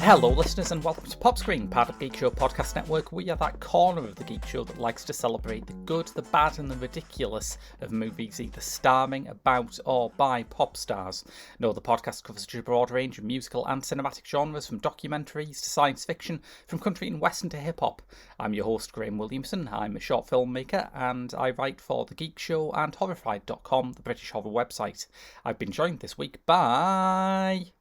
Hello listeners and welcome to Pop Screen, part of Geek Show Podcast Network. We are that corner of the Geek Show that likes to celebrate the good, the bad and the ridiculous of movies either starring, about or by pop stars. No, the podcast covers a broad range of musical and cinematic genres, from documentaries to science fiction, from country and western to hip-hop. I'm your host Graham Williamson. I'm a short filmmaker and I write for The Geek Show and Horrified.com, the British horror website. I've been joined this week by...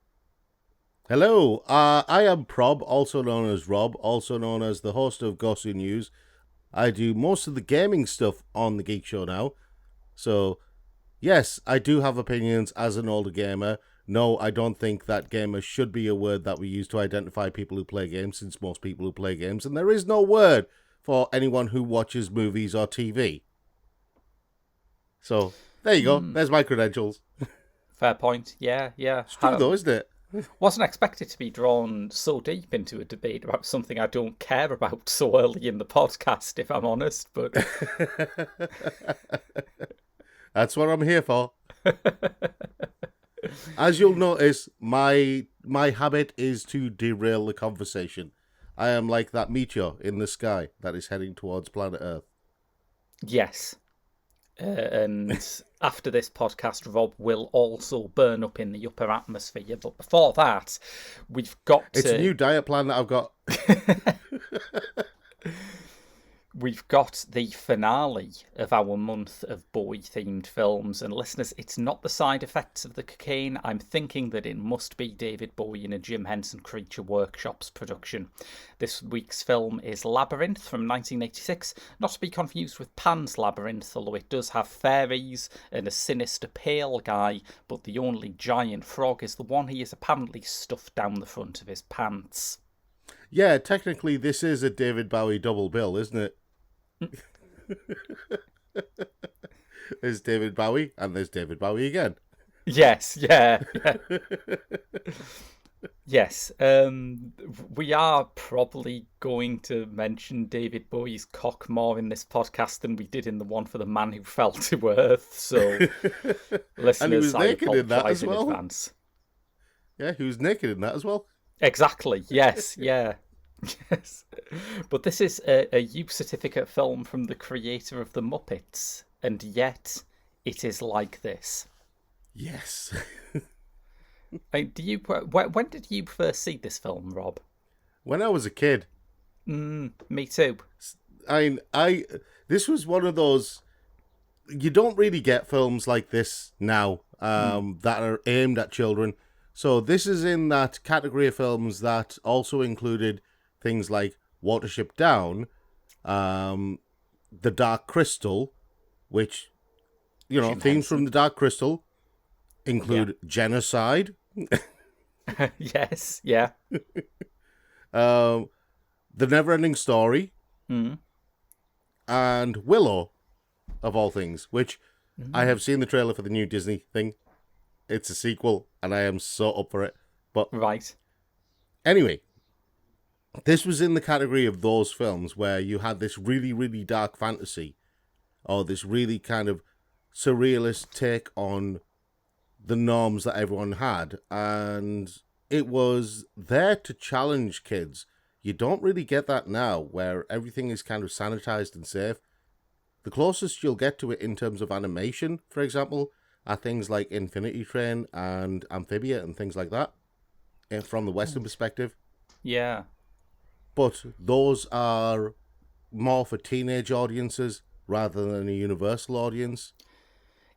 Hello, I am Prob, also known as Rob, also known as the host of Gossip News. I do most of the gaming stuff on the Geek Show now. So, yes, I do have opinions as an older gamer. No, I don't think that gamer should be a word that we use to identify people who play games, since most people who play games, and there is no word for anyone who watches movies or TV. So, there you go. There's my credentials. Fair point. Yeah. It's true though, isn't it? Wasn't expected to be drawn so deep into a debate about something I don't care about so early in the podcast, if I'm honest, but... That's what I'm here for. As you'll notice, my habit is to derail the conversation. I am like that meteor in the sky that is heading towards planet Earth. Yes. And after this podcast, Rob will also burn up in the upper atmosphere. But before that, we've got It's a new diet plan that I've got. We've got the finale of our month of Bowie-themed films. And listeners, it's not the side effects of the cocaine. I'm thinking that it must be David Bowie in a Jim Henson Creature Workshops production. This week's film is Labyrinth from 1986. Not to be confused with Pan's Labyrinth, although it does have fairies and a sinister pale guy. But the only giant frog is the one he is apparently stuffed down the front of his pants. Yeah, technically this is a David Bowie double bill, isn't it? There's David Bowie and there's David Bowie again. Yes, yeah. Yes, we are probably going to mention David Bowie's cock more in this podcast than we did in the one for The Man Who Fell to Earth, so listeners, I apologise in advance. Yeah, he was naked in that as well. Exactly, yes, yeah. Yes, but this is a youth certificate film from the creator of the Muppets, and yet it is like this. Yes. When did you first see this film, Rob? When I was a kid. Me too. This was one of those. You don't really get films like this now that are aimed at children. So this is in that category of films that also included things like Watership Down, The Dark Crystal, which, themes from The Dark Crystal include genocide. Yes, yeah. The Neverending Story, and Willow, of all things, which I have seen the trailer for the new Disney thing. It's a sequel, and I am so up for it. But right. Anyway, this was in the category of those films where you had this really, really dark fantasy, or this really kind of surrealist take on the norms that everyone had, and it was there to challenge kids. You don't really get that now, where everything is kind of sanitized and safe. The closest you'll get to it in terms of animation, for example, are things like Infinity Train and Amphibia and things like that, from the Western perspective. Yeah. But those are more for teenage audiences rather than a universal audience.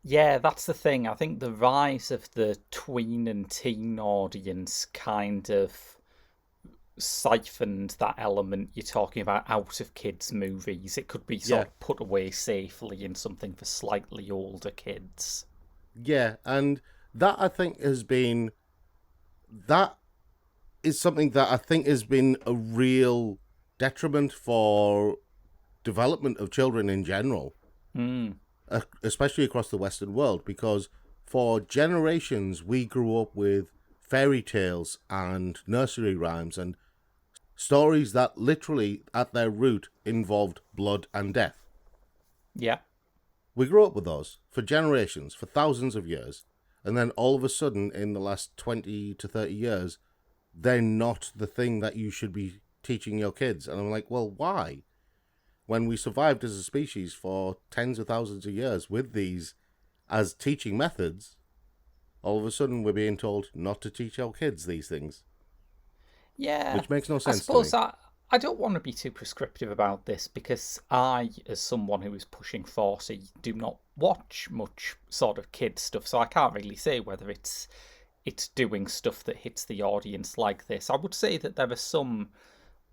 Yeah, that's the thing. I think the rise of the tween and teen audience kind of siphoned that element you're talking about out of kids' movies. It could be sort of put away safely in something for slightly older kids. Yeah, and that I think has been that is something that I think has been a real detriment for development of children in general, Mm. especially across the Western world, because for generations we grew up with fairy tales and nursery rhymes and stories that literally at their root involved blood and death. Yeah. We grew up with those for generations, for thousands of years, and then all of a sudden in the last 20 to 30 years they're not the thing that you should be teaching your kids. And I'm like, well, why? When we survived as a species for tens of thousands of years with these as teaching methods, all of a sudden we're being told not to teach our kids these things, Yeah. which makes no I sense to suppose me. I don't want to be too prescriptive about this because I, as someone who is pushing 40, do not watch much sort of kid stuff, so I can't really say whether it's doing stuff that hits the audience like this. I would say that there are some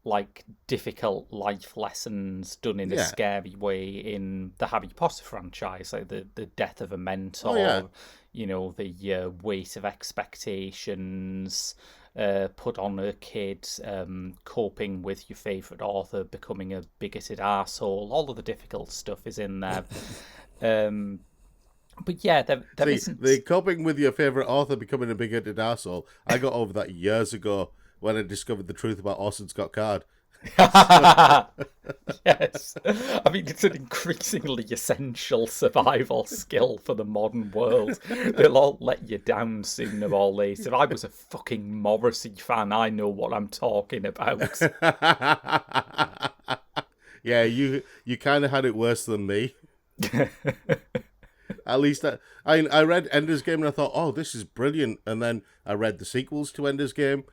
like difficult life lessons done in a Yeah. scary way in the Harry Potter franchise, like the death of a Oh, yeah. mentor, the weight of expectations put on a kid, coping with your favourite author becoming a bigoted arsehole. All of the difficult stuff is in there. But yeah, there See, isn't. the coping with your favourite author becoming a bigoted arsehole, I got over that years ago when I discovered the truth about Orson Scott Card. Yes. I mean, it's an increasingly essential survival skill for the modern world. They'll all let you down sooner or later. If I was a fucking Morrissey fan, I know what I'm talking about. Yeah, you kind of had it worse than me. At least I read Ender's Game and I thought, oh, this is brilliant. And then I read the sequels to Ender's Game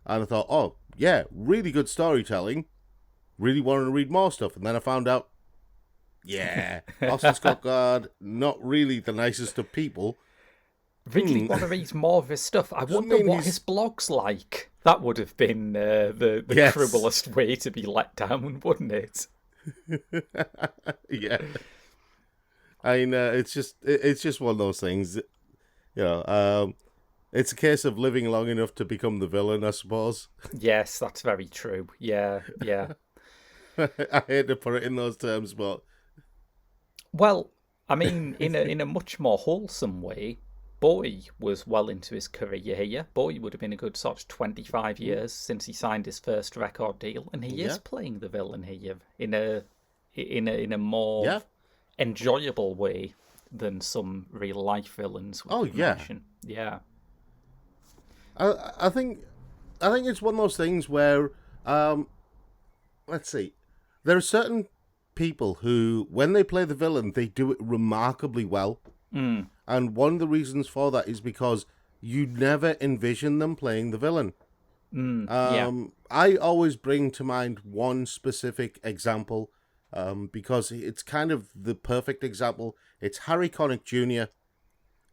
and I thought, oh, yeah, really good storytelling. Really wanted to read more stuff. And then I found out, yeah, Orson Scott Card, not really the nicest of people. Really want to read more of his stuff. I Doesn't wonder mean what he's- his blog's like. That would have been the Yes. cruelest way to be let down, wouldn't it? Yeah. I mean, it's just one of those things, it's a case of living long enough to become the villain, I suppose. Yes, that's very true. Yeah, yeah. I hate to put it in those terms, but Well, I mean, in a much more wholesome way, Bowie was well into his career here. Bowie would have been a good sort of 25 years since he signed his first record deal, and he Yeah. is playing the villain here in a more Yeah. enjoyable way than some real life villains would Oh, yeah. imagine. Yeah. I think it's one of those things where, let's see, there are certain people who, when they play the villain, they do it remarkably well. Mm. And one of the reasons for that is because you never envision them playing the villain. Yeah. I always bring to mind one specific example, because it's kind of the perfect example. It's Harry Connick Jr.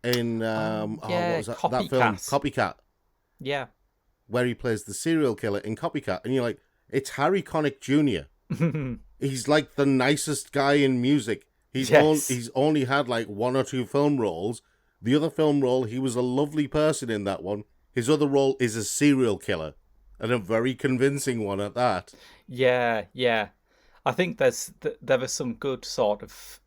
in what yeah, was that film? Copycat, Yeah. where he plays the serial killer in Copycat, and you're like, it's Harry Connick Jr. He's like the nicest guy in music. Yes. He's only had like one or two film roles. The other film role, he was a lovely person in that one. His other role is a serial killer, and a very convincing one at that. Yeah, yeah. I think there are some good sort of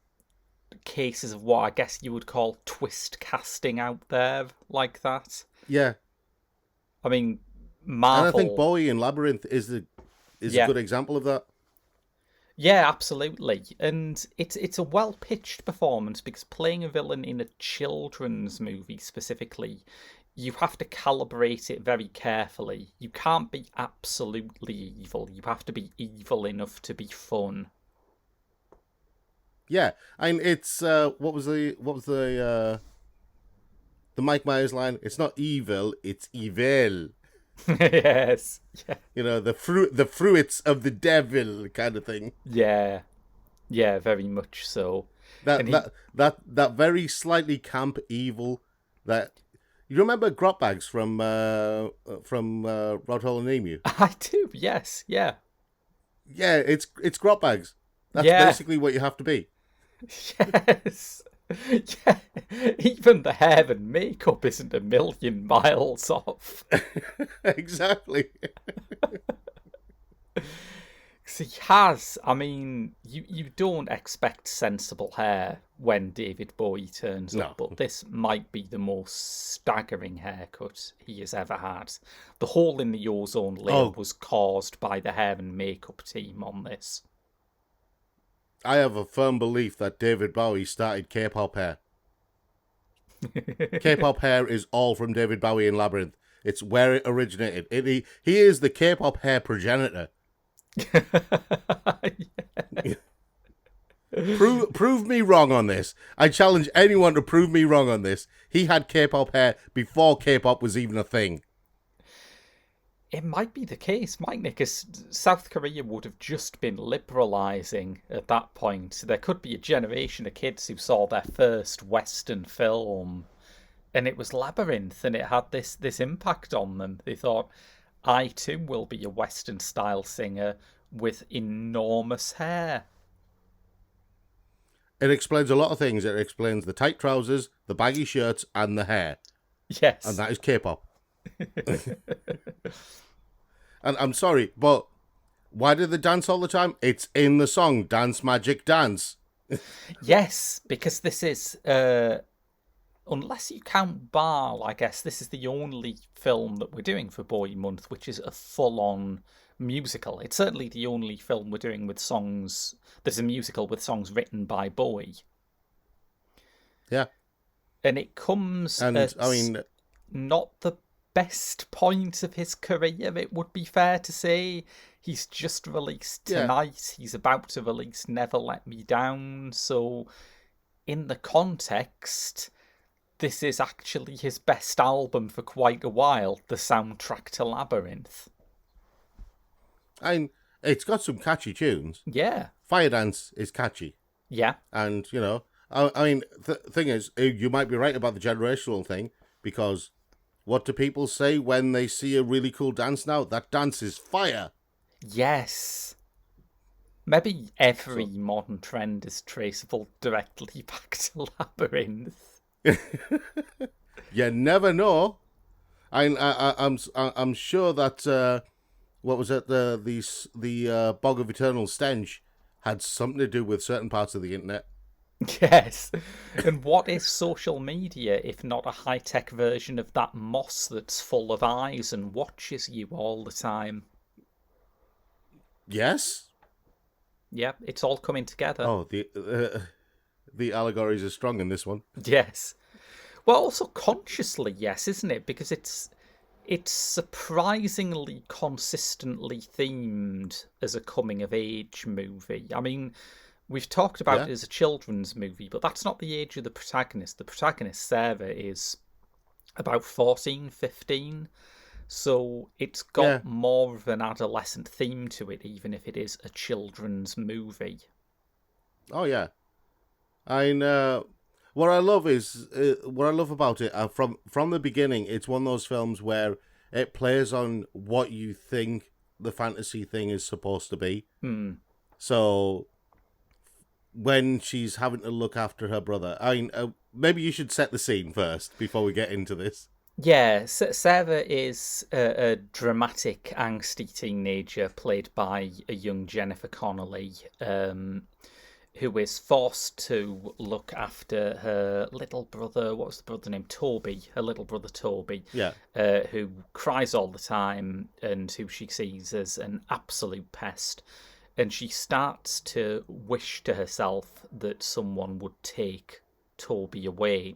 cases of what I guess you would call twist casting out there like that. Yeah, I mean, and Marvel. I think Bowie in Labyrinth is a Yeah. good example of that. Yeah, absolutely. And it's a well pitched performance because playing a villain in a children's movie specifically, you have to calibrate it very carefully. You can't be absolutely evil. You have to be evil enough to be fun. Yeah, and it's what was the Mike Myers line? It's not evil, it's evil. Yes. Yeah. You know, the fruits of the devil kind of thing. Yeah. Yeah, very much so. That And he- that very slightly camp evil. That you remember Grot Bags from Rod Hole and Emu? I do, yes, yeah. Yeah, it's Grot Bags. That's Yeah. basically what you have to be. Yes. Yeah. Even the hair and makeup isn't a million miles off. Exactly. Because he has, I mean, you don't expect sensible hair when David Bowie turns up, but this might be the most staggering haircut he has ever had. The hole in the ozone layer was caused by the hair and makeup team on this. I have a firm belief that David Bowie started K-pop hair. K-pop hair is all from David Bowie in Labyrinth. It's where it originated. He is the K-pop hair progenitor. Prove me wrong on this. I challenge anyone to prove me wrong on this. He had K-pop hair before K-pop was even a thing. It might be the case, mightn't it? Because South Korea would have just been liberalising at that point. There could be a generation of kids who saw their first Western film, and it was Labyrinth, and it had this impact on them. They thought, I too will be a Western-style singer with enormous hair. It explains a lot of things. It explains the tight trousers, the baggy shirts, and the hair. Yes. And that is K-pop. And I'm sorry, but why do they dance all the time? It's in the song Dance Magic Dance. Yes, because this is, unless you count Barl, I guess this is the only film that we're doing for Bowie Month, which is a full-on musical. It's certainly the only film we're doing with songs, there's a musical with songs written by Bowie. Yeah. And it comes not the best point of his career, it would be fair to say. He's just released Tonight. He's about to release Never Let Me Down. So, in the context, this is actually his best album for quite a while, the soundtrack to Labyrinth. And it's got some catchy tunes. Yeah. Fire Dance is catchy. Yeah. And, you know, the thing is, you might be right about the generational thing, because what do people say when they see a really cool dance now? That dance is fire. Yes. Maybe every modern trend is traceable directly back to Labyrinth. You never know. I'm sure that what was it, the Bog of Eternal Stench had something to do with certain parts of the internet. Yes. And what is social media if not a high-tech version of that moss that's full of eyes and watches you all the time? Yes. Yeah, it's all coming together. Oh, the allegories are strong in this one. Yes. Well, also consciously, yes, isn't it? Because it's surprisingly consistently themed as a coming-of-age movie. I mean, we've talked about it as a children's movie, but that's not the age of the protagonist. The protagonist, Sarah, is about 14, 15. So it's got more of an adolescent theme to it, even if it is a children's movie. Oh, yeah. What I love about it, from the beginning, it's one of those films where it plays on what you think the fantasy thing is supposed to be. So when she's having to look after her brother, maybe you should set the scene first before we get into this. Yeah, Sarah is a dramatic, angsty teenager played by a young Jennifer Connelly, who is forced to look after her little brother. What was the brother name? Toby. Her little brother Toby. Yeah. Who cries all the time and who she sees as an absolute pest. And she starts to wish to herself that someone would take Toby away.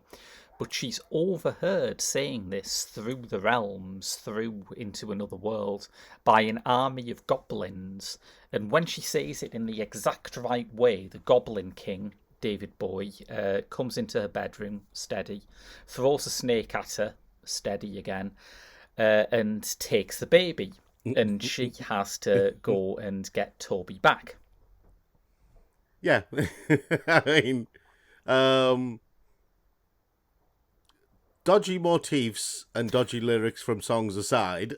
But she's overheard saying this through the realms, through into another world, by an army of goblins. And when she says it in the exact right way, the Goblin King, David Bowie, comes into her bedroom, steady, throws a snake at her, steady again, and takes the baby. And she has to go and get Toby back. Yeah. Dodgy motifs and dodgy lyrics from songs aside,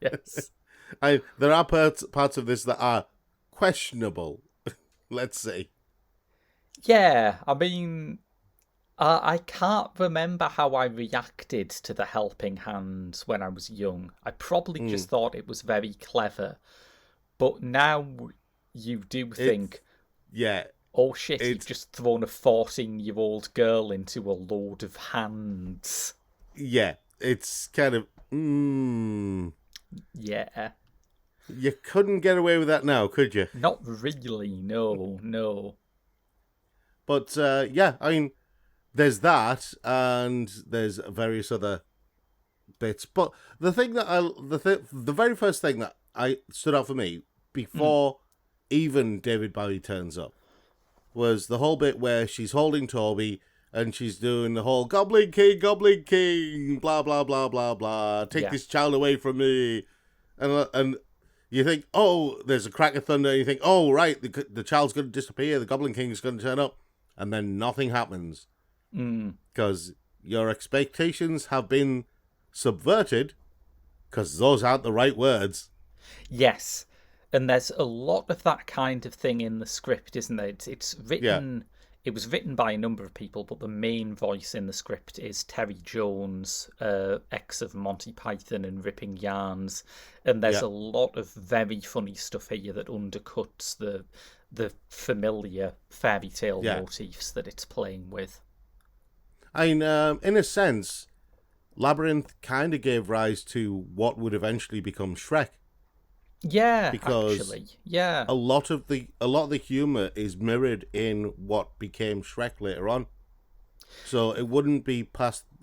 yes, there are parts of this that are questionable. Let's see. Yeah, I mean, I can't remember how I reacted to the helping hand when I was young. I probably just thought it was very clever. But now you do think, Yeah, oh shit, you've it's just thrown a 14-year-old girl into a load of hands. yeah, it's kind of Yeah. you couldn't get away with that now, could you? Not really, no. But yeah, I mean, there's that, and there's various other bits. But the thing that the very first thing that I stood out for me before even David Bowie turns up was the whole bit where she's holding Toby and she's doing the whole Goblin King, blah blah blah blah blah. Take this child away from me, and you think, oh, there's a crack of thunder. And you think, oh, right, the child's going to disappear. The Goblin King's going to turn up, and then nothing happens because your expectations have been subverted because those aren't the right words. Yes. And there's a lot of that kind of thing in the script, isn't there? It's written. It was written by a number of people, but the main voice in the script is Terry Jones, ex of Monty Python and Ripping Yarns. And there's a lot of very funny stuff here that undercuts the familiar fairy tale motifs that it's playing with. I mean, in a sense, Labyrinth kind of gave rise to what would eventually become Shrek. Yeah, because actually, yeah. a lot of the humor is mirrored in what became Shrek later on. So it wouldn't be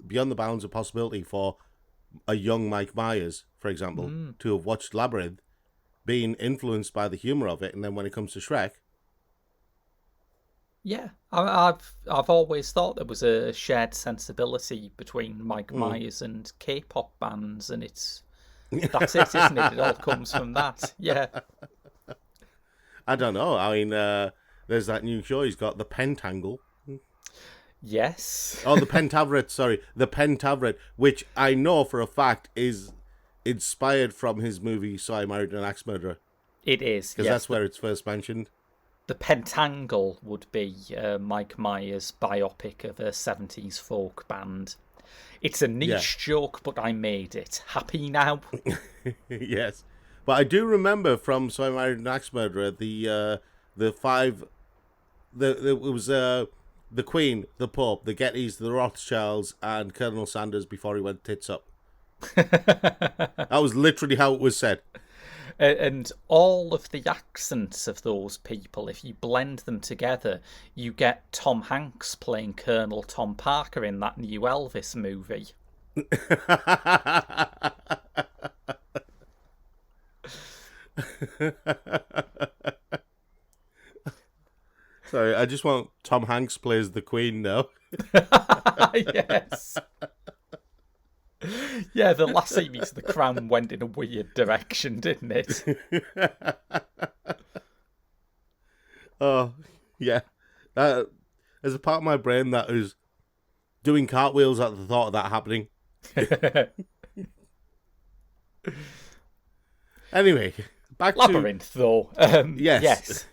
beyond the bounds of possibility for a young Mike Myers, for example, to have watched Labyrinth, being influenced by the humor of it, and then when it comes to Shrek. Yeah, I've always thought there was a shared sensibility between Mike Myers and K-pop bands, and that's it, isn't it? It all comes from that. Yeah. I don't know. I mean, there's that new show he's got, the Pentangle. Yes. Oh, the Pentaveret, sorry. The Pentaveret, which I know for a fact is inspired from his movie So I Married an Axe Murderer. It is, because that's where it's first mentioned. The Pentangle would be Mike Myers' biopic of a 70s folk band. It's a niche joke, but I made it. Happy now? Yes. But I do remember from So I Married an Axe Murderer, it was the Queen, the Pope, the Gettys, the Rothschilds, and Colonel Sanders before he went tits up. That was literally how it was said. And all of the accents of those people, if you blend them together, you get Tom Hanks playing Colonel Tom Parker in that new Elvis movie. Sorry, I just want Tom Hanks plays the Queen now. Yes. Yeah, the last series, The Crown went in a weird direction, didn't it? Oh, yeah. There's a part of my brain that is doing cartwheels at the thought of that happening. Anyway, back Labyrinth, to... though. Yes.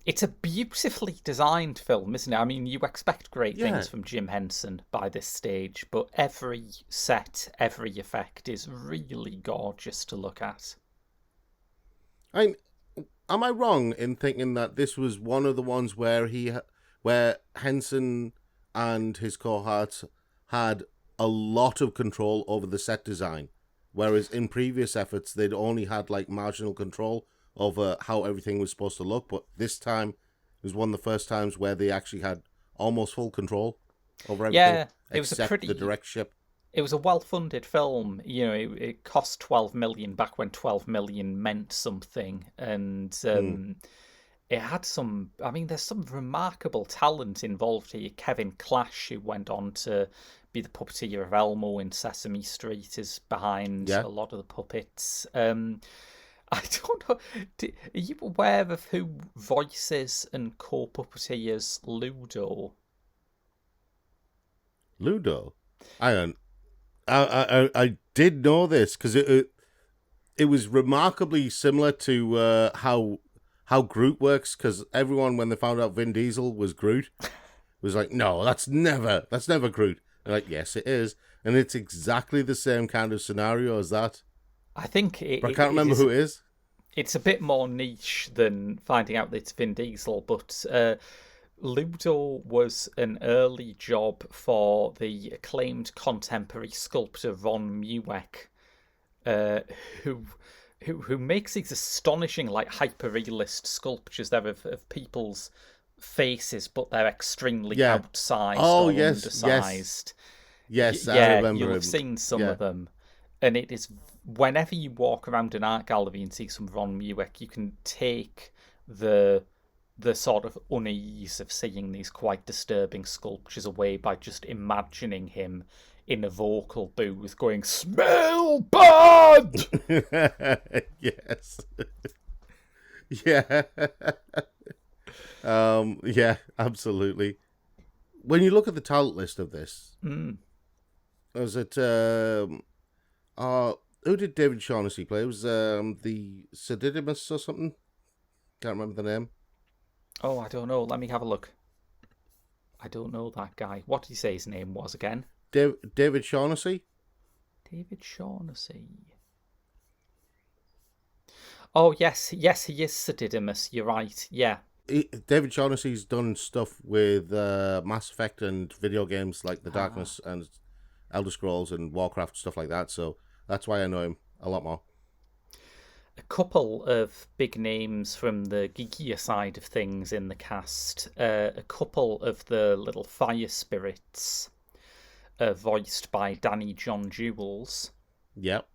It's a beautifully designed film, isn't it? I mean, you expect great things from Jim Henson by this stage, but every set, every effect is really gorgeous to look at. Am I wrong in thinking that this was one of the ones where Henson and his cohorts had a lot of control over the set design, whereas in previous efforts they'd only had like marginal control over how everything was supposed to look, but this time was one of the first times where they actually had almost full control over everything. Yeah, it was the directorship. It was a well-funded film. You know, it cost 12 million back when 12 million meant something, and it had some. I mean, there's some remarkable talent involved here. Kevin Clash, who went on to be the puppeteer of Elmo in Sesame Street, is behind a lot of the puppets. I don't know. Are you aware of who voices and co-puppeteers Ludo? Ludo? I did know this because it was remarkably similar to how Groot works, because everyone, when they found out Vin Diesel was Groot, was like, no, that's never Groot. They're like, yes, it is. And it's exactly the same kind of scenario as that. I think But I can't remember who it is. It's a bit more niche than finding out that it's Vin Diesel, but Ludo was an early job for the acclaimed contemporary sculptor Von Mueck, who makes these astonishing, like, hyper-realist sculptures there of people's faces, but they're extremely outsized or undersized. Yes, I remember you'll him. have seen some of them. And it is, whenever you walk around an art gallery and see some Von Mueck, you can take the sort of unease of seeing these quite disturbing sculptures away by just imagining him in a vocal booth going, "Smell bad!" Yes. Yeah. Yeah, absolutely. When you look at the talent list of this, was it who did David Shaughnessy play? It was the Sedidimus or something. Can't remember the name. Oh, I don't know. Let me have a look. I don't know that guy. What did you say his name was again? David Shaughnessy. David Shaughnessy. Oh, yes, he is Sedidimus. You're right. Yeah. David Shaughnessy's done stuff with Mass Effect and video games like The Darkness and Elder Scrolls and Warcraft, stuff like that. So that's why I know him a lot more. A couple of big names from the geekier side of things in the cast. A couple of the little fire spirits voiced by Danny John Jules. Yep.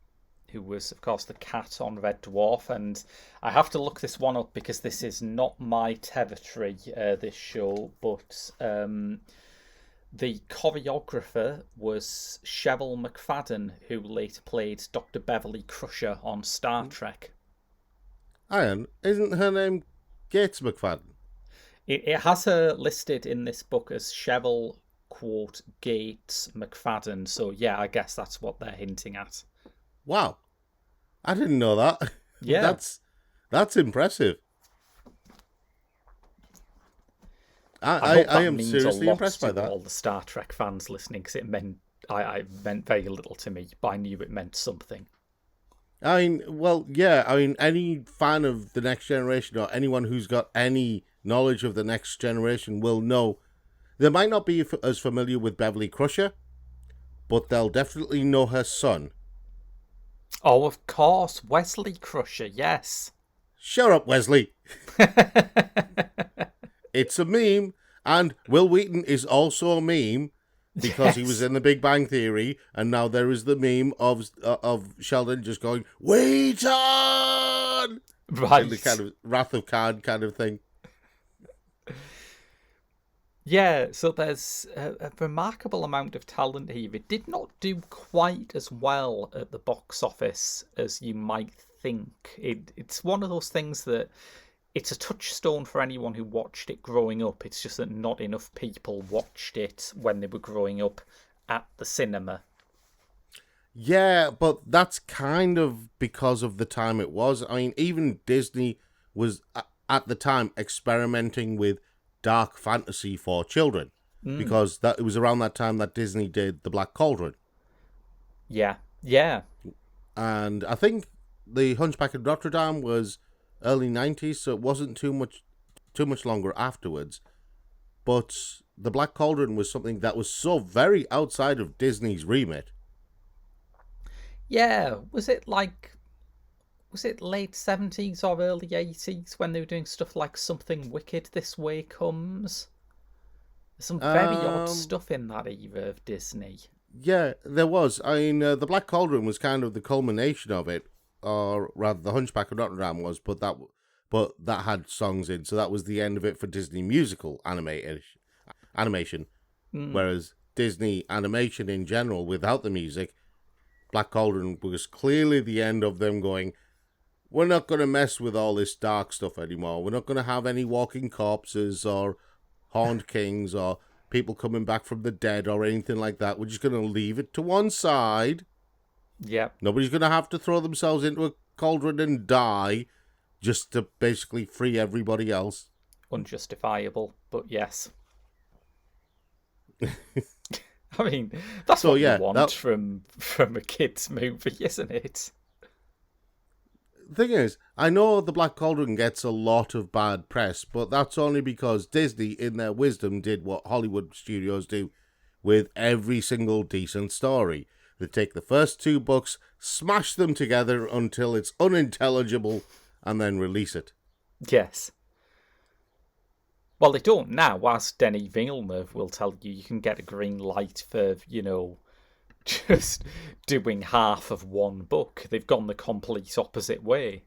Who was, of course, the cat on Red Dwarf. And I have to look this one up because this is not my territory, this show. But the choreographer was Cheryl McFadden, who later played Dr. Beverly Crusher on Star Trek. Ian, isn't her name Gates McFadden? It has her listed in this book as Cheryl, quote, Gates McFadden. So, yeah, I guess that's what they're hinting at. Wow. I didn't know that. Yeah. That's impressive. I am seriously impressed by that. All the Star Trek fans listening, because it meant very little to me, but I knew it meant something. I mean, well, yeah. I mean, any fan of The Next Generation or anyone who's got any knowledge of The Next Generation will know. They might not be as familiar with Beverly Crusher, but they'll definitely know her son. Oh, of course, Wesley Crusher, yes. Shut up, Wesley. It's a meme, and Will Wheaton is also a meme because he was in The Big Bang Theory, and now there is the meme of Sheldon just going, "Wheaton!" Right. In the kind of Wrath of Khan kind of thing. Yeah, so there's a remarkable amount of talent here. It did not do quite as well at the box office as you might think. It's one of those things that it's a touchstone for anyone who watched it growing up. It's just that not enough people watched it when they were growing up at the cinema. Yeah, but that's kind of because of the time it was. I mean, even Disney was, at the time, experimenting with dark fantasy for children, because it was around that time that Disney did The Black Cauldron. Yeah. And I think The Hunchback of Notre Dame was early 90s, so it wasn't too much longer afterwards. But The Black Cauldron was something that was so very outside of Disney's remit. Yeah, was it late 70s or early 80s when they were doing stuff like Something Wicked This Way Comes? There's some very odd stuff in that era of Disney. Yeah, there was. I mean, The Black Cauldron was kind of the culmination of it, or rather, The Hunchback of Notre Dame was, but that had songs in, so that was the end of it for Disney musical animation. Whereas Disney animation in general, without the music, Black Cauldron was clearly the end of them going, we're not going to mess with all this dark stuff anymore. We're not going to have any walking corpses or horned kings or people coming back from the dead or anything like that. We're just going to leave it to one side. Yeah. Nobody's going to have to throw themselves into a cauldron and die just to basically free everybody else. Unjustifiable, but yes. I mean, that's So what you yeah, want from a kids' movie, isn't it? thing is, I know the Black Cauldron gets a lot of bad press, but that's only because Disney, in their wisdom, did what Hollywood studios do with every single decent story. They take the first two books, smash them together until it's unintelligible, and then release it. Yes. Well, they don't now, as Denis Villeneuve will tell you. You can get a green light for, just doing half of one book. They've gone the complete opposite way.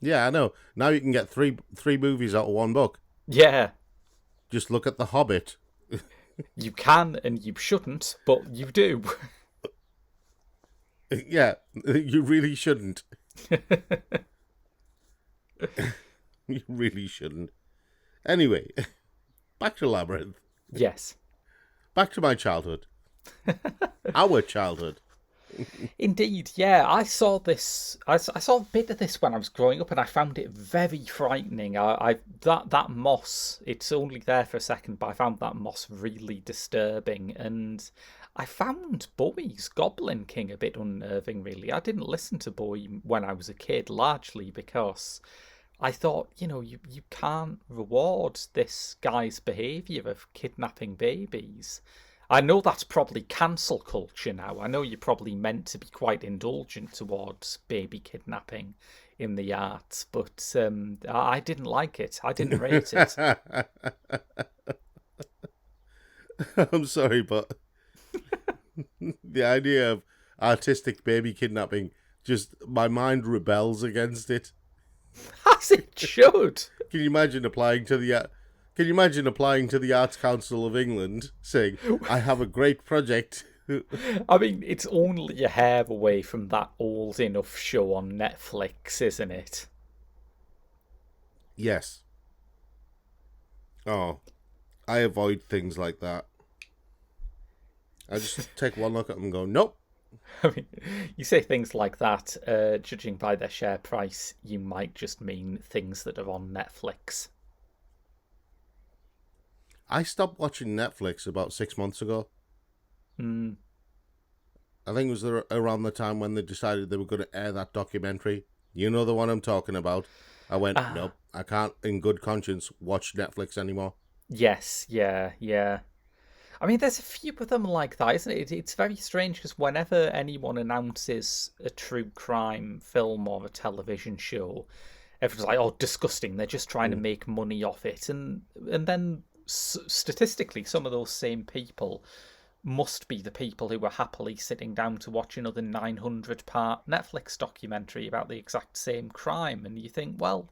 Yeah, I know. Now you can get three movies out of one book. Yeah, Just look at The Hobbit. you can and you shouldn't, but you do. Yeah, you really shouldn't. You really shouldn't. Anyway, back to Labyrinth. Yes. Back to my childhood. Our childhood. Indeed, yeah. I saw this. I saw a bit of this when I was growing up, and I found it very frightening. That moss. It's only there for a second, but I found that moss really disturbing, and I found Bowie's Goblin King a bit unnerving. Really, I didn't listen to Bowie when I was a kid, largely because I thought, you can't reward this guy's behaviour of kidnapping babies. I know that's probably cancel culture now. I know you're probably meant to be quite indulgent towards baby kidnapping in the arts, but I didn't like it. I didn't rate it. I'm sorry, but the idea of artistic baby kidnapping, just my mind rebels against it. As it should. Can you imagine applying to the Arts Council of England, saying, "I have a great project"? I mean, it's only a hair away from that old enough show on Netflix, isn't it? Yes. Oh, I avoid things like that. I just take one look at them and go, "Nope." I mean, you say things like that, judging by their share price, you might just mean things that are on Netflix. I stopped watching Netflix about 6 months ago. Mm. I think it was around the time when they decided they were going to air that documentary. You know the one I'm talking about. I went, nope, I can't in good conscience watch Netflix anymore. Yes, yeah. I mean, there's a few of them like that, isn't it? It's very strange because whenever anyone announces a true crime film or a television show, everyone's like, "Oh, disgusting! They're just trying to make money off it." And then statistically, some of those same people must be the people who were happily sitting down to watch another 900-part Netflix documentary about the exact same crime. And you think, well,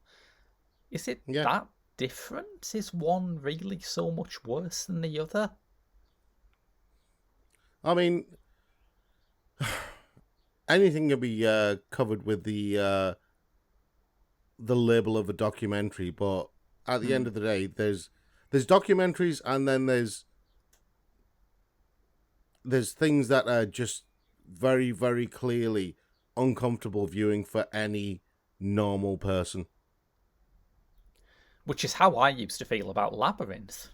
is it that different? Is one really so much worse than the other? I mean, anything can be covered with the label of a documentary, but at the end of the day, there's documentaries, and then there's things that are just very, very clearly uncomfortable viewing for any normal person. Which is how I used to feel about Labyrinth.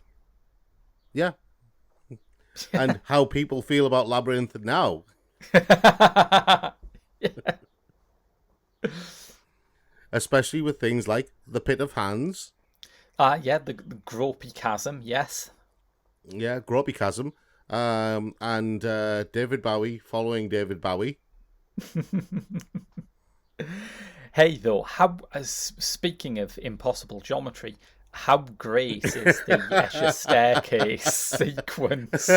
Yeah. And how people feel about Labyrinth now. Especially with things like The Pit of Hands. The gropey chasm, yes. Yeah, gropey chasm. And David Bowie following David Bowie. Hey, though, speaking of impossible geometry, how great is the Escher staircase sequence?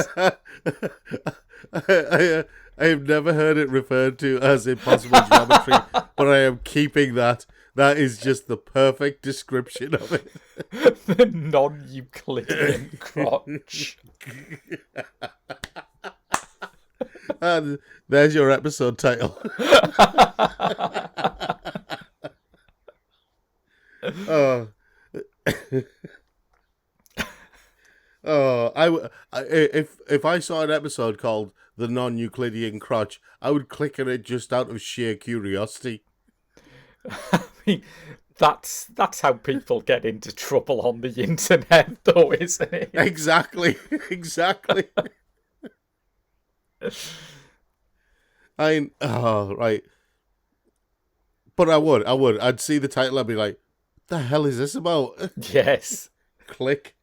I have never heard it referred to as impossible geometry, but I am keeping that. That is just the perfect description of it. The non-Euclidean crotch. And there's your episode title. Oh. If I saw an episode called The Non-Euclidean Crotch, I would click on it just out of sheer curiosity. I mean, That's how people get into trouble on the internet, though, isn't it? Exactly. Oh, right. But I'd see the title, I'd be like, the hell is this about? Yes. Click.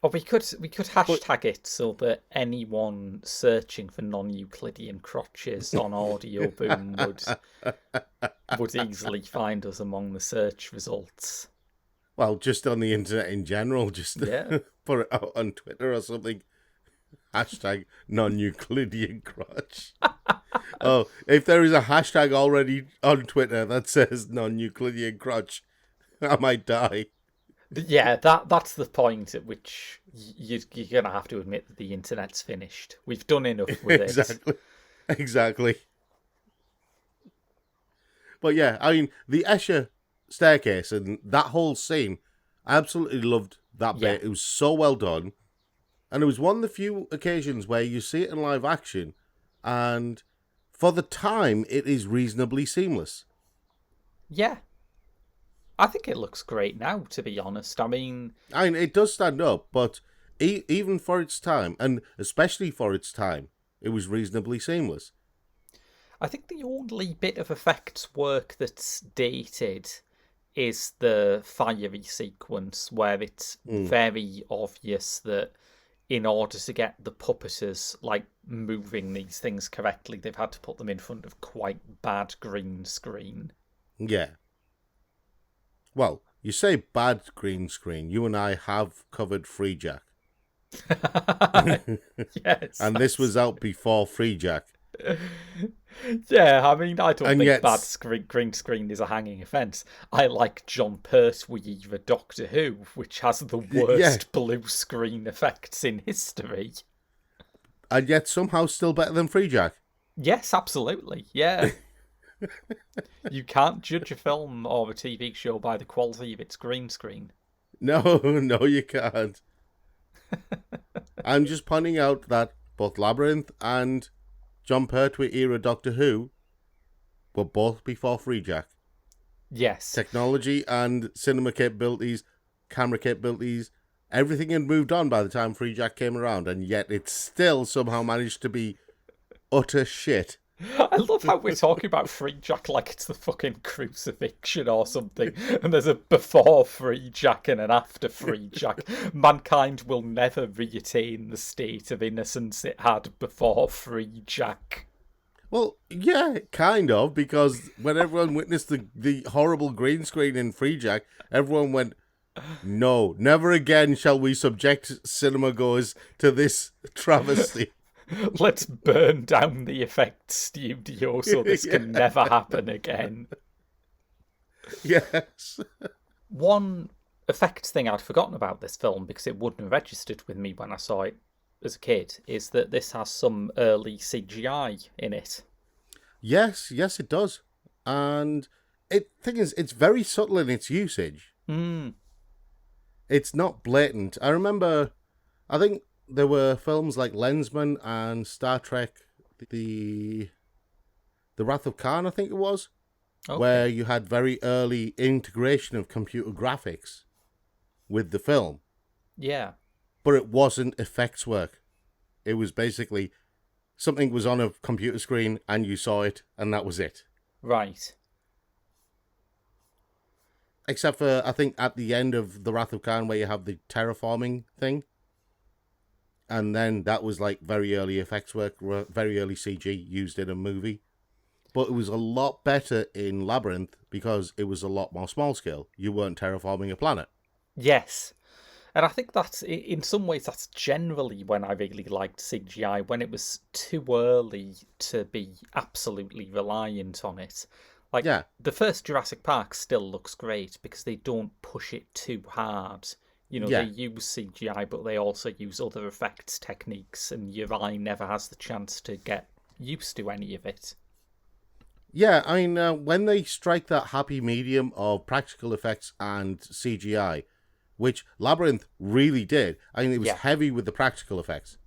Or we could hashtag it so that anyone searching for non-Euclidean crotches on Audio Boom would easily find us among the search results. Well, just on the internet in general, just put it out on Twitter or something. Hashtag non-Euclidean crotch. Oh, if there is a hashtag already on Twitter that says non-Euclidean crotch, I might die. Yeah, that's the point at which you're going to have to admit that the internet's finished. We've done enough with it. Exactly. But yeah, I mean, the Escher staircase and that whole scene, I absolutely loved that bit. It was so well done. And it was one of the few occasions where you see it in live action, and for the time, it is reasonably seamless. Yeah. I think it looks great now, to be honest. I mean, it does stand up, but even for its time, and especially for its time, it was reasonably seamless. I think the only bit of effects work that's dated is the fiery sequence, where it's very obvious that in order to get the puppeteers like moving these things correctly, they've had to put them in front of quite bad green screen. Yeah. Well, you say bad green screen. You and I have covered Free Jack. Yes. And this was out before Free Jack. Yeah, I mean, I don't think bad green screen is a hanging offence. I like John Pertwee, the Doctor Who, which has the worst blue screen effects in history. And yet somehow still better than Free Jack. Yes, absolutely, yeah. You can't judge a film or a TV show by the quality of its green screen. No, you can't. I'm just pointing out that both Labyrinth and John Pertwee era Doctor Who were both before Free Jack. Yes. Technology and cinema capabilities, camera capabilities, everything had moved on by the time Free Jack came around, and yet it still somehow managed to be utter shit. I love how we're talking about Free Jack like it's the fucking crucifixion or something, and there's a before Free Jack and an after Free Jack. Mankind will never reattain the state of innocence it had before Free Jack. Well, yeah, kind of, because when everyone witnessed the horrible green screen in Free Jack, everyone went, no, never again shall we subject cinema goers to this travesty. Let's burn down the effects studio so this can never happen again. Yes. One effects thing I'd forgotten about this film, because it wouldn't have registered with me when I saw it as a kid, is that this has some early CGI in it. Yes, it does. And thing is, it's very subtle in its usage. It's not blatant. I remember, I think there were films like Lensman and Star Trek, the Wrath of Khan, I think it was, where you had very early integration of computer graphics with the film. Yeah. But it wasn't effects work. It was basically something was on a computer screen and you saw it and that was it. Right. Except for, I think, at the end of The Wrath of Khan, where you have the terraforming thing. And then that was like very early effects work, very early CG used in a movie. But it was a lot better in Labyrinth because it was a lot more small scale. You weren't terraforming a planet. Yes. And I think that's, in some ways, that's generally when I really liked CGI, when it was too early to be absolutely reliant on it. Like, the first Jurassic Park still looks great because they don't push it too hard. You know, they use CGI, but they also use other effects techniques, and your eye never has the chance to get used to any of it. Yeah, I mean, when they strike that happy medium of practical effects and CGI, which Labyrinth really did, I mean, it was heavy with the practical effects.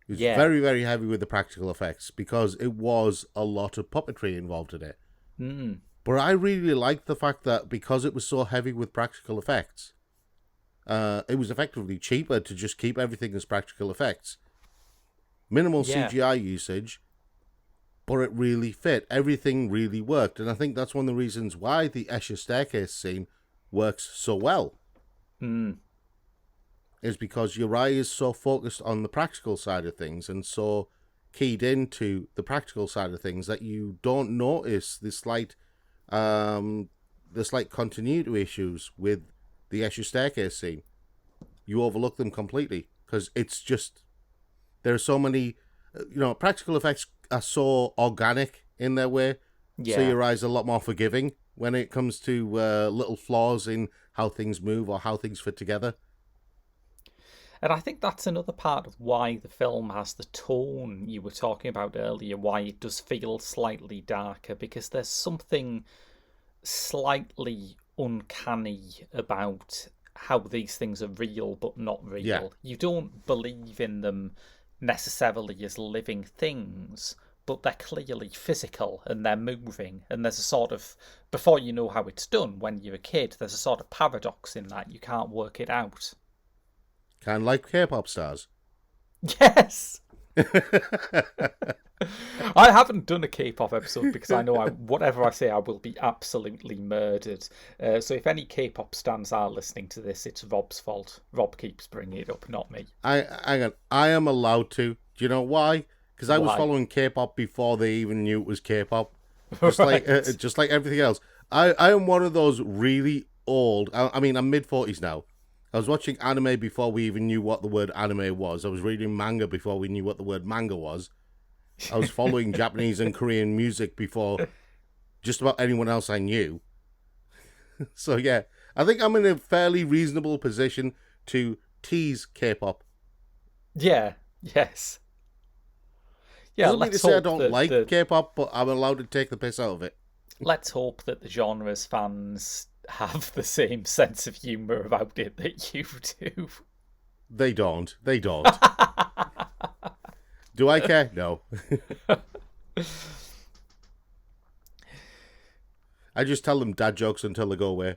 It was very, very heavy with the practical effects because it was a lot of puppetry involved in it. But I really liked the fact that because it was so heavy with practical effects, it was effectively cheaper to just keep everything as practical effects. Minimal Yeah. CGI usage, but it really fit. Everything really worked. And I think that's one of the reasons why the Escher staircase scene works so well. Is because your eye is so focused on the practical side of things and so keyed into the practical side of things that you don't notice the slight continuity issues with the Escher staircase scene. You overlook them completely because it's just there are so many, practical effects are so organic in their way, so your eyes are a lot more forgiving when it comes to little flaws in how things move or how things fit together. And I think that's another part of why the film has the tone you were talking about earlier, why it does feel slightly darker, because there's something slightly uncanny about how these things are real but not real. Yeah. You don't believe in them necessarily as living things, but they're clearly physical and they're moving. And there's a sort of, before you know how it's done, when you're a kid, there's a sort of paradox in that. You can't work it out. Kind of like K-pop stars. Yes! I haven't done a K-pop episode because I know whatever I say, I will be absolutely murdered. So if any K-pop stans are listening to this, it's Rob's fault. Rob keeps bringing it up, not me. I am allowed to. Do you know why? Because I was following K-pop before they even knew it was K-pop. Just like everything else. I am one of those really old. I mean, I'm mid-40s now. I was watching anime before we even knew what the word anime was. I was reading manga before we knew what the word manga was. I was following Japanese and Korean music before just about anyone else I knew. So yeah, I think I'm in a fairly reasonable position to tease K-pop. Yeah, yes. Yeah, doesn't mean to say I don't like K-pop, but I'm allowed to take the piss out of it. Let's hope that the genre's fans have the same sense of humour about it that you do. They don't. Do I care? No. I just tell them dad jokes until they go away.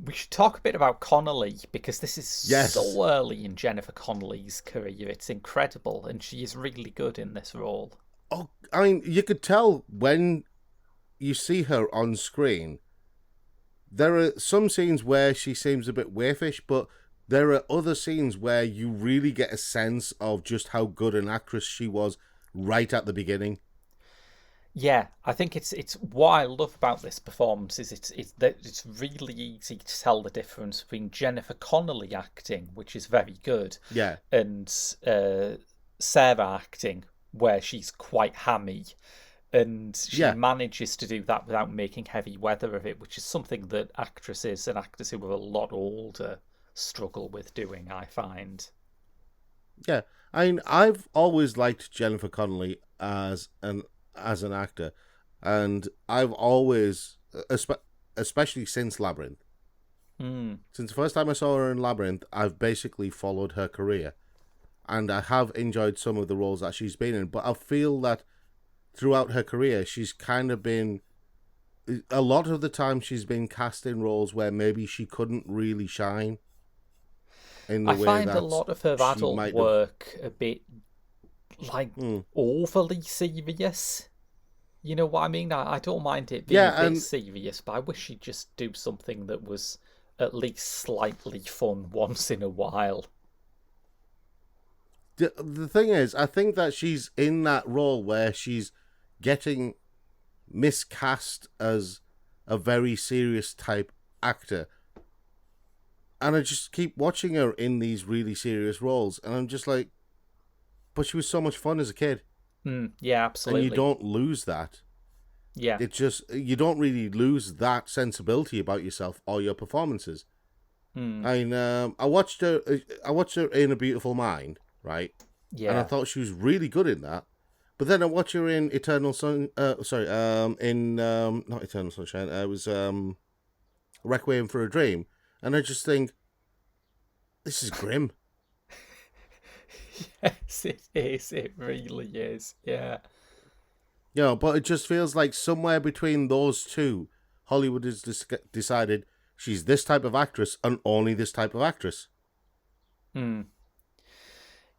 We should talk a bit about Connolly, because this is so early in Jennifer Connelly's career. It's incredible, and she is really good in this role. Oh, I mean, you could tell when you see her on screen. There are some scenes where she seems a bit waifish, but there are other scenes where you really get a sense of just how good an actress she was right at the beginning. Yeah, I think it's what I love about this performance is it's really easy to tell the difference between Jennifer Connelly acting, which is very good, and Sarah acting, where she's quite hammy, and she manages to do that without making heavy weather of it, which is something that actresses and actors who are a lot older struggle with doing, I find. Yeah, I mean, I've always liked Jennifer Connelly as an actor, and I've always, especially since Labyrinth, since the first time I saw her in Labyrinth, I've basically followed her career, and I have enjoyed some of the roles that she's been in, but I feel that throughout her career, she's kind of been, a lot of the time she's been cast in roles where maybe she couldn't really shine. I find a lot of her adult work a bit overly serious. You know what I mean? I don't mind it being a bit serious, but I wish she'd just do something that was at least slightly fun once in a while. The thing is, I think that she's in that role where she's getting miscast as a very serious type actor. And I just keep watching her in these really serious roles, and I'm just like, but she was so much fun as a kid. Yeah, absolutely. And you don't lose that. Yeah. It's just, you don't really lose that sensibility about yourself or your performances. I mean, I watched her in A Beautiful Mind, right? Yeah. And I thought she was really good in that. But then I watched her in not Eternal Sunshine. It was Requiem for a Dream, and I just think, this is grim. Yes, it is. It really is. Yeah. But it just feels like somewhere between those two, Hollywood has decided she's this type of actress and only this type of actress. Hmm.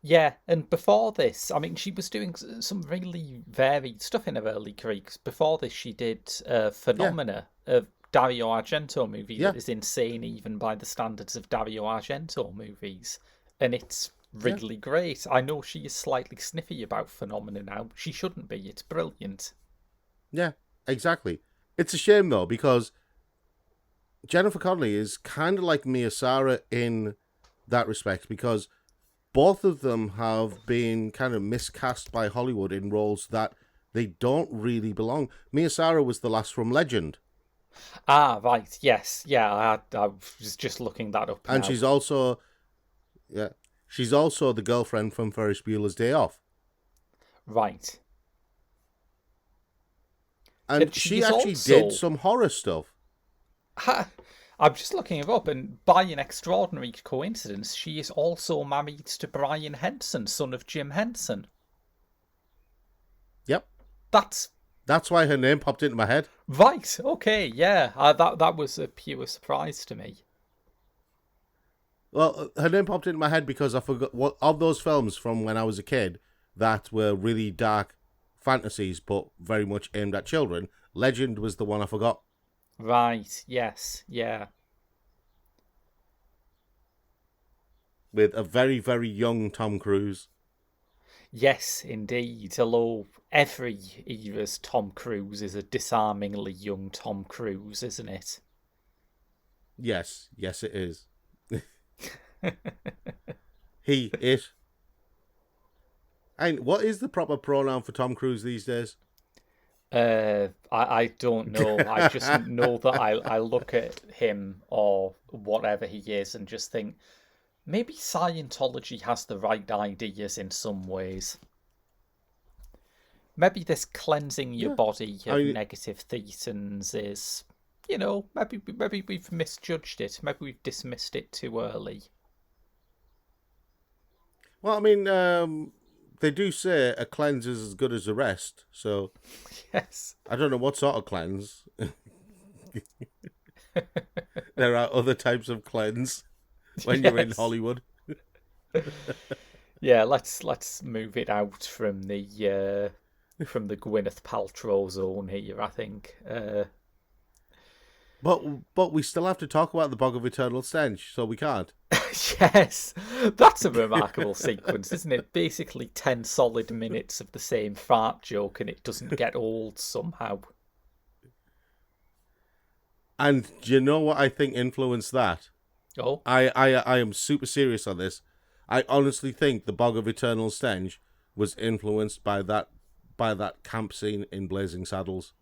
Yeah, and before this, I mean, she was doing some really varied stuff in her early career. 'Cause before this, she did Yeah, Phenomena, a Dario Argento movie yeah, that is insane even by the standards of Dario Argento movies. And it's yeah, really great. I know she is slightly sniffy about Phenomena now. She shouldn't be. It's brilliant. yeah, exactly. It's a shame, though, because Jennifer Connelly is kind of like Mia Sara in that respect, because both of them have been kind of miscast by Hollywood in roles that they don't really belong. Mia Sara was the last from Legend, Ah, right. Yes. Yeah, I was just looking that up and now. she's also the girlfriend from Ferris Bueller's Day Off, Right. and And she she is actually did also some horror stuff. I'm just looking it up, and by an extraordinary coincidence, she is also married to Brian Henson, son of Jim Henson. Yep, That's that's why her name popped into my head. right. Okay, yeah, that was a pure surprise to me. Well, her name popped into my head because I forgot what of those films from when I was a kid that were really dark fantasies, but very much aimed at children. Legend was the one I forgot. Right. Yes. Yeah. With a very, very young Tom Cruise. Yes, indeed. Although every era's Tom Cruise is a disarmingly young Tom Cruise, isn't it? Yes, yes, it is. It. And what is the proper pronoun for Tom Cruise these days? I don't know. I just know that I look at him or whatever he is and just think maybe Scientology has the right ideas in some ways. Maybe this cleansing your Yeah. body I of mean, negative thetans is, maybe we've misjudged it. Maybe we've dismissed it too early. well, I mean, they do say a cleanse is as good as a rest, so Yes. I don't know what sort of cleanse. There are other types of cleanse when you're in Yes. Hollywood. Yeah, let's move it out from the Gwyneth Paltrow zone here, I think. But we still have to talk about the Bog of Eternal Stench, so we can't. Yes, that's a remarkable sequence, isn't it? Basically 10 solid minutes of the same fart joke and it doesn't get old somehow. And do you know what I think influenced that? Oh, I am super serious on this. I honestly think the Bog of Eternal Stench was influenced by that camp scene in Blazing Saddles.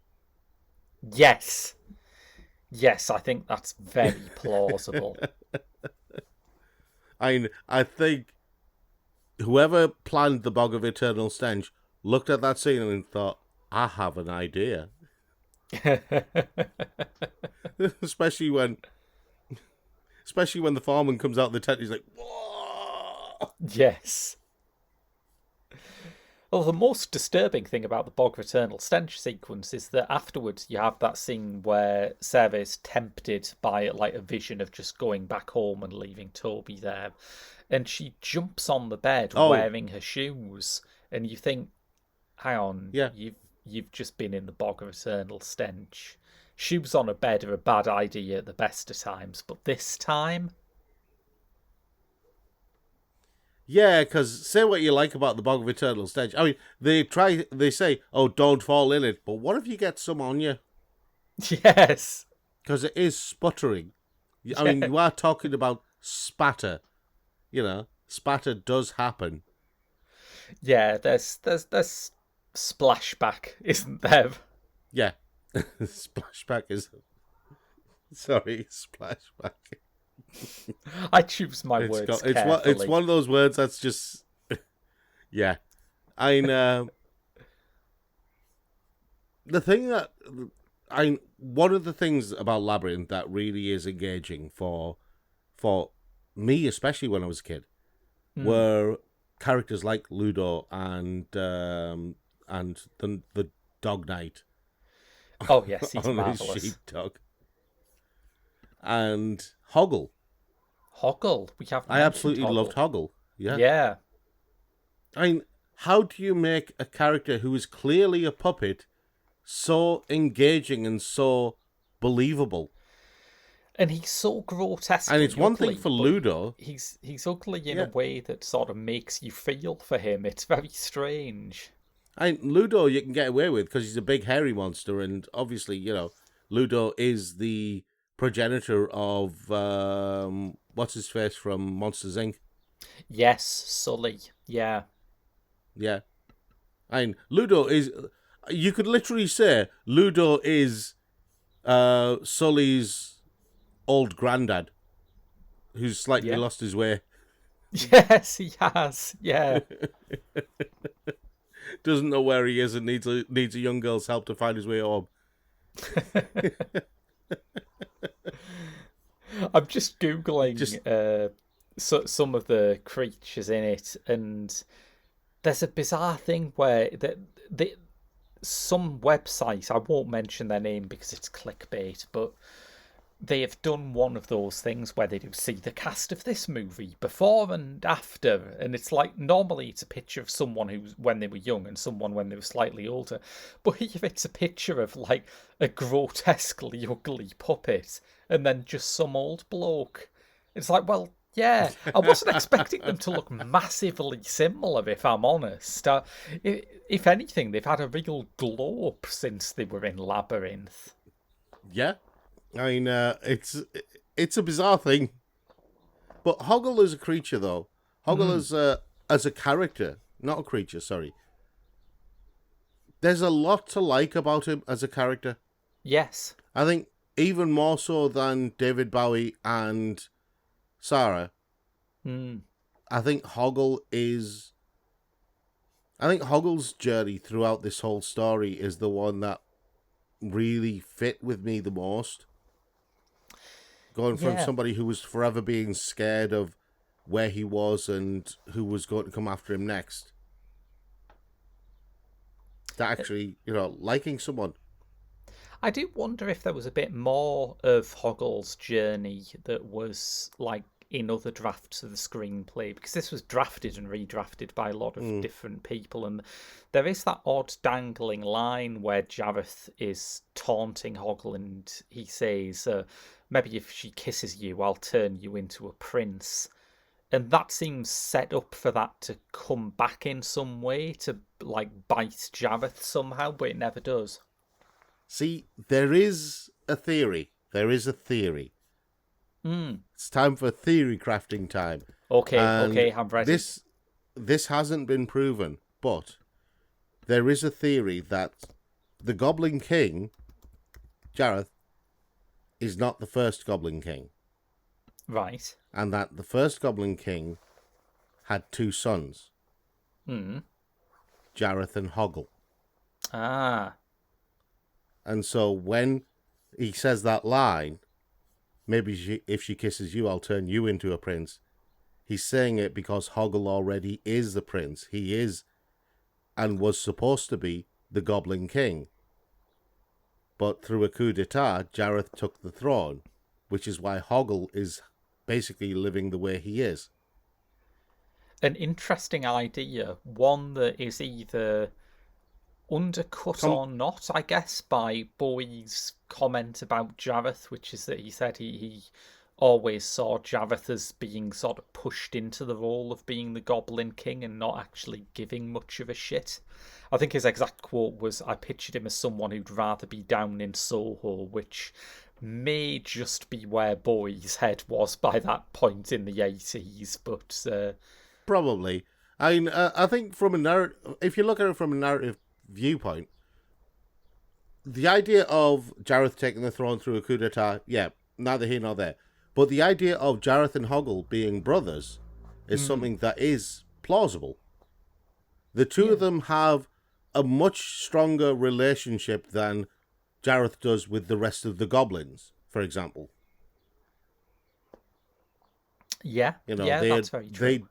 yes. Yes, I think that's very plausible. I think whoever planned the Bog of Eternal Stench looked at that scene and thought, I have an idea. especially when the foreman comes out of the tent, he's like, whoa! Yes. Well, the most disturbing thing about the Bog of Eternal Stench sequence is that afterwards you have that scene where Sarah is tempted by like a vision of just going back home and leaving Toby there, and she jumps on the bed Oh, wearing her shoes, and you think, hang on, yeah. you've just been in the Bog of Eternal Stench. Shoes on a bed are a bad idea at the best of times, but this time, Yeah, because say what you like about the Bog of Eternal Stench. I mean, they say, oh, don't fall in it. But what if you get some on you? yes, Because it is sputtering. I mean, you are talking about spatter. Spatter does happen. yeah, there's splashback, isn't there? Yeah. Splashback is... Sorry, splashback. I choose my words carefully. It's one of those words that's just... Yeah. I know. The thing that... One of the things about Labyrinth that really is engaging for me, especially when I was a kid, were characters like Ludo and the Dog Knight Oh yes, he's on his marvelous. sheepdog, and Hoggle. Hoggle, we haven't I mentioned absolutely Hoggle. loved Hoggle. Yeah. Yeah. I mean, how do you make a character who is clearly a puppet so engaging and so believable? And he's so grotesque. And it's one ugly, thing for but Ludo. He's ugly in Yeah. a way that sort of makes you feel for him. It's very strange. Ludo you can get away with because he's a big hairy monster, and obviously, Ludo is the progenitor of what's his face from Monsters Inc. Yes, Sully. Yeah. Yeah, Ludo is. You could literally say Ludo is Sully's old granddad, who's slightly lost his way. Yes, he has. Yeah. Doesn't know where he is and needs a young girl's help to find his way home. I'm just Googling some of the creatures in it, and there's a bizarre thing where some website, I won't mention their name because it's clickbait, but they have done one of those things where they do see the cast of this movie before and after, and it's like normally it's a picture of someone who's when they were young and someone when they were slightly older, but here it's a picture of like a grotesquely ugly puppet and then just some old bloke. It's like, well, yeah, I wasn't expecting them to look massively similar, if I'm honest. If anything, they've had a real glow up since they were in Labyrinth. Yeah. It's a bizarre thing. But Hoggle as a creature, though. Hoggle as a character, not a creature, sorry. There's a lot to like about him as a character. Yes. I think even more so than David Bowie and Sarah. I think Hoggle's journey throughout this whole story is the one that really fit with me the most. Going from somebody who was forever being scared of where he was and who was going to come after him next, to actually, liking someone. I do wonder if there was a bit more of Hoggle's journey that was like in other drafts of the screenplay, because this was drafted and redrafted by a lot of different people, and there is that odd dangling line where Jareth is taunting Hoggle and he says, maybe if she kisses you, I'll turn you into a prince. And that seems set up for that to come back in some way, to like bite Jareth somehow, but it never does. See, there is a theory. It's time for theory crafting time. Okay, I'm ready. This hasn't been proven, but there is a theory that the Goblin King, Jareth, is not the first Goblin King. Right. And that the first Goblin King had two sons. Jareth and Hoggle. Ah. And so when he says that line, maybe if she kisses you, I'll turn you into a prince, he's saying it because Hoggle already is the prince. He is and was supposed to be the Goblin King. But through a coup d'etat, Jareth took the throne, which is why Hoggle is basically living the way he is. An interesting idea, one that is either undercut or not, I guess, by Bowie's comment about Jareth, which is that he said he always saw Jareth as being sort of pushed into the role of being the Goblin King and not actually giving much of a shit. I think his exact quote was, I pictured him as someone who'd rather be down in Soho, which may just be where Bowie's head was by that point in the 80s, but... Probably. I think from a narrative, if you look at it from a narrative viewpoint, the idea of Jareth taking the throne through a coup d'etat, neither here nor there. But the idea of Jareth and Hoggle being brothers is something that is plausible. The two of them have a much stronger relationship than Jareth does with the rest of the goblins, for example. Yeah, that's very true.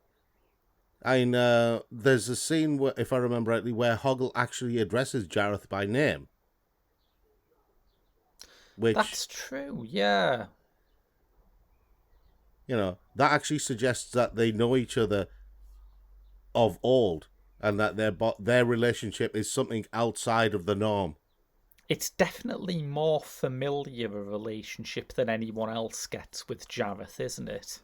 And there's a scene, where, if I remember rightly, where Hoggle actually addresses Jareth by name. Which, That's true, yeah. that actually suggests that they know each other of old, and that their relationship is something outside of the norm. It's definitely more familiar a relationship than anyone else gets with Jareth, isn't it?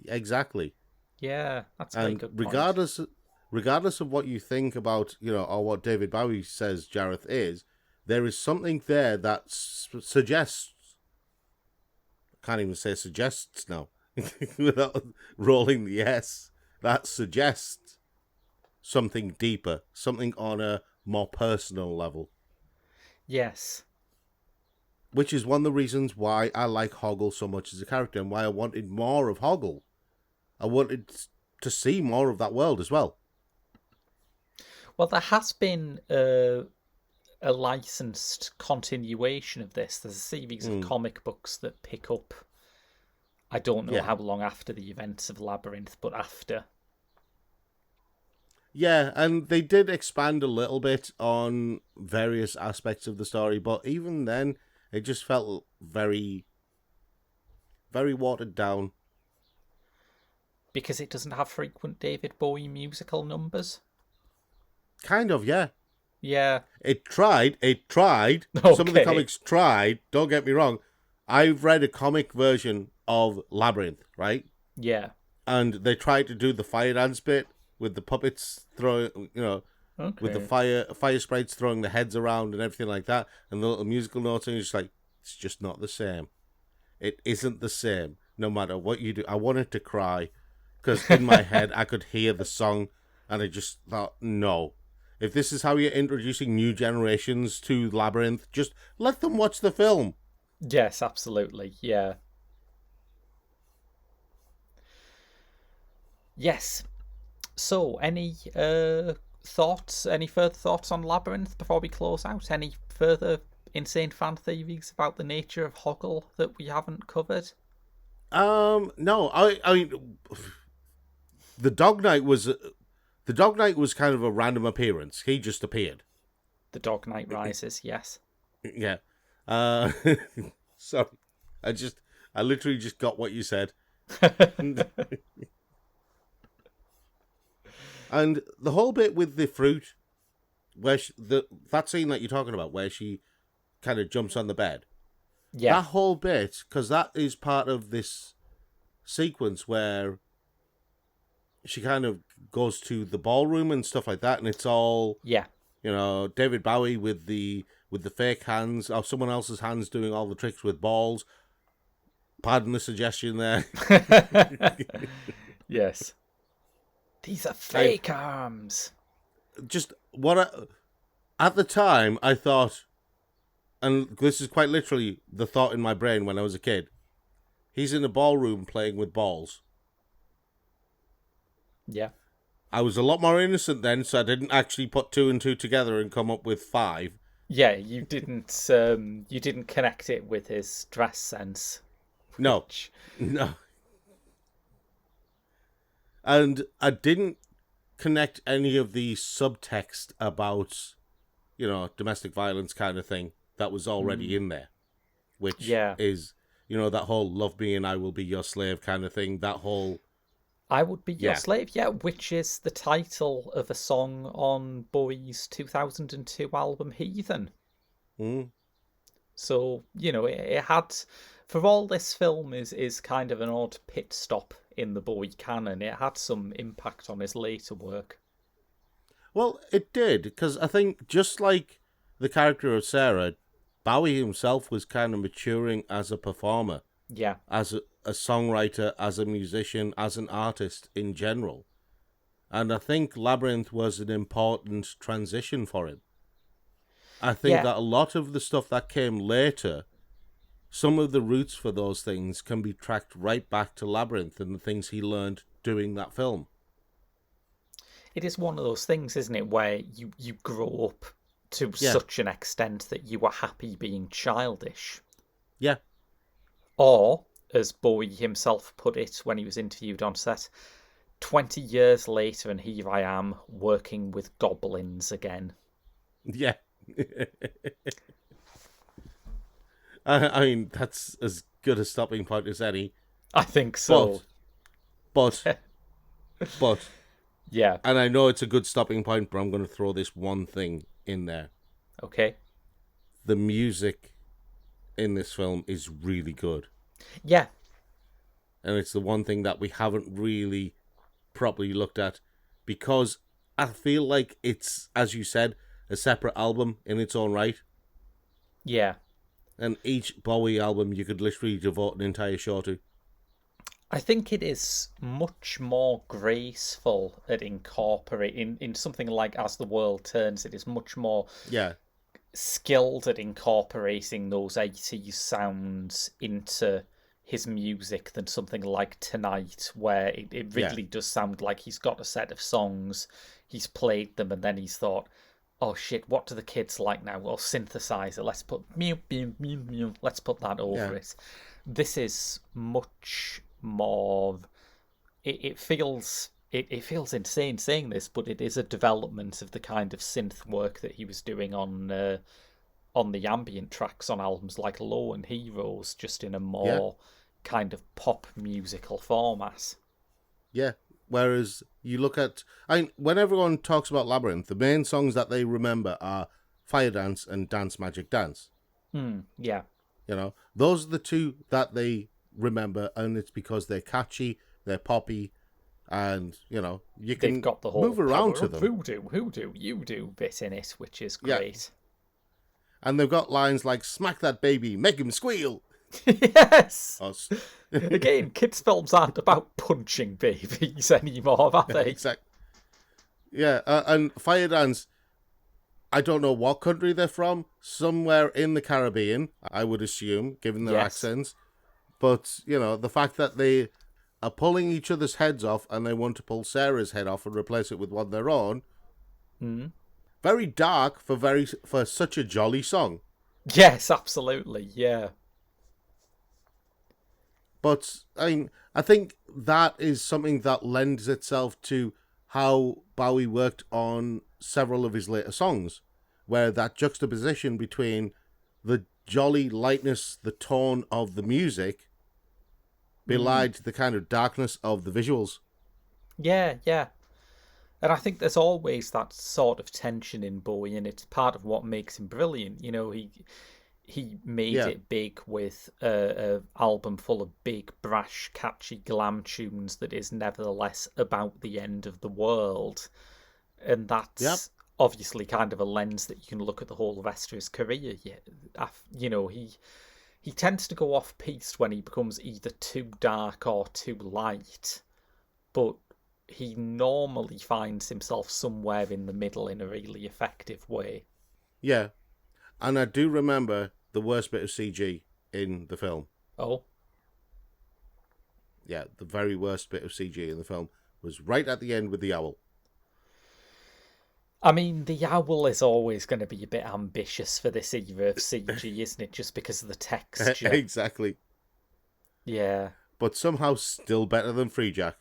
Exactly. Yeah, that's a very And good point. regardless of what you think about, or what David Bowie says Jareth is, there is something there that suggests, can't even say suggests now, without rolling the S, that suggests something deeper, something on a more personal level. Yes. Which is one of the reasons why I like Hoggle so much as a character, and why I wanted more of Hoggle. I wanted to see more of that world as well. Well, there has been a licensed continuation of this. There's a series of Mm, comic books that pick up, I don't know yeah. how long after the events of Labyrinth, but after. Yeah, and they did expand a little bit on various aspects of the story, but even then, it just felt very, very watered down. Because it doesn't have frequent David Bowie musical numbers. Kind of, yeah. Yeah. It tried. Some of the Okay. comics tried, don't get me wrong. I've read a comic version of Labyrinth, right? Yeah. And they tried to do the fire dance bit with the puppets throwing, with the Okay. fire sprites throwing the heads around and everything like that, and the little musical notes, and it's just like, it's just not the same. It isn't the same, no matter what you do. I wanted to cry, because in my head I could hear the song, and I just thought, no. If this is how you're introducing new generations to Labyrinth, just let them watch the film. Yes, absolutely. Yeah. Yes. So, any thoughts? Any further thoughts on Labyrinth before we close out? Any further insane fan theories about the nature of Hoggle that we haven't covered? No, I mean, the Dog Knight was kind of a random appearance. He just appeared. The Dog Knight Rises. Yes. Yeah. Uh, sorry, I literally just got what you said. And the whole bit with the fruit, where that scene that you're talking about, where she kind of jumps on the bed, Yeah. that whole bit, because that is part of this sequence where she kind of goes to the ballroom and stuff like that, and it's all Yeah. David Bowie with the fake hands, or someone else's hands doing all the tricks with balls. Pardon the suggestion there. Yes. These are I fake arms. just at the time I thought, and this is quite literally the thought in my brain when I was a kid. He's in a ballroom playing with balls. Yeah. I was a lot more innocent then, so I didn't actually put two and two together and come up with five. Yeah, you didn't connect it with his dress sense, No, which no. And I didn't connect any of the subtext about, domestic violence kind of thing that was already in there, which yeah. is, that whole love me and I will be your slave kind of thing. That whole, I Would Be Your yeah. Slave, yeah, which is the title of a song on Bowie's 2002 album Heathen. Mm. So, it had, for all this film is kind of an odd pit stop in the Bowie canon, it had some impact on his later work. Well, it did, because I think just like the character of Sarah, Bowie himself was kind of maturing as a performer, Yeah. as a songwriter, as a musician, as an artist in general. And I think Labyrinth was an important transition for him. I think Yeah, that a lot of the stuff that came later, some of the roots for those things can be tracked right back to Labyrinth and the things he learned doing that film. it is one of those things, isn't it, where you grow up to Yeah, such an extent that you are happy being childish. yeah, Or, as Bowie himself put it when he was interviewed on set, 20 years later, and here I am working with goblins again. Yeah. I mean, that's as good a stopping point as any. I think so. But, Yeah. and I know it's a good stopping point, but I'm going to throw this one thing in there. Okay. The music in this film is really good. Yeah. And it's the one thing that we haven't really properly looked at, because I feel like it's, as you said, a separate album in its own right. Yeah. And each Bowie album you could literally devote an entire show to. I think it is much more graceful at incorporating in something like As the World Turns. It is much more skilled at incorporating those 80s sounds into his music than something like Tonight, where it really does sound like he's got a set of songs, he's played them, and then he's thought, oh shit, what do the kids like now? Well, synthesizer, let's put mew, mew, mew, mew, let's put that over it. This is much more, it feels insane saying this, but it is a development of the kind of synth work that he was doing on the ambient tracks on albums like Low and Heroes, just in a more kind of pop musical format. Yeah. Whereas you look at, when everyone talks about Labyrinth, the main songs that they remember are Fire Dance and Dance Magic Dance. Yeah. You know, those are the two that they remember, and it's because they're catchy, they're poppy, and, you know, you can got the whole move around to them. Voodoo, you do bit in it, which is great. Yeah. And they've got lines like, smack that baby, make him squeal. Yes. Again, kids' films aren't about punching babies anymore, are they? Exactly. Yeah, and Fire Dance, I don't know what country they're from. Somewhere in the Caribbean, I would assume, given their accents. But, you know, the fact that they are pulling each other's heads off and they want to pull Sarah's head off and replace it with one of their own. Very dark for such a jolly song. Yes, absolutely, yeah. But, I think that is something that lends itself to how Bowie worked on several of his later songs, where that juxtaposition between the jolly lightness, the tone of the music, belied the kind of darkness of the visuals. Yeah. And I think there's always that sort of tension in Bowie, and it's part of what makes him brilliant. You know, he made it big with an album full of big, brash, catchy glam tunes that is nevertheless about the end of the world. And that's obviously kind of a lens that you can look at the whole rest of his career. You know, he tends to go off-piste when he becomes either too dark or too light, but he normally finds himself somewhere in the middle in a really effective way. Yeah. And I do remember the worst bit of CG in the film. Oh? Yeah, the very worst bit of CG in the film was right at the end with the owl. I mean, the owl is always going to be a bit ambitious for this era of CG, isn't it? Just because of the texture. Exactly. Yeah. But somehow still better than Free Jack.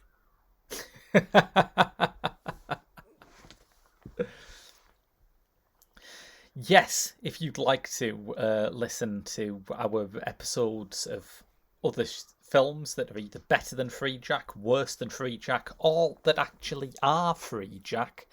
Yes, if you'd like to listen to our episodes of other films that are either better than Free Jack, worse than Free Jack, or that actually are Free Jack,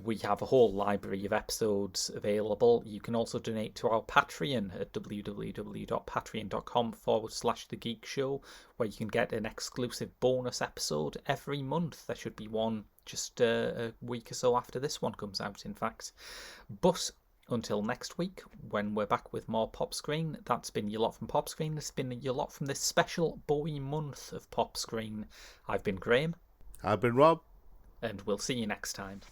we have a whole library of episodes available. You can also donate to our Patreon at www.patreon.com/The Geek Show, where you can get an exclusive bonus episode every month. There should be one just a week or so after this one comes out, in fact. But until next week, when we're back with more Pop Screen, that's been your lot from Pop Screen. It's been your lot from this special Bowie month of Pop Screen. I've been Graham. I've been Rob. And we'll see you next time.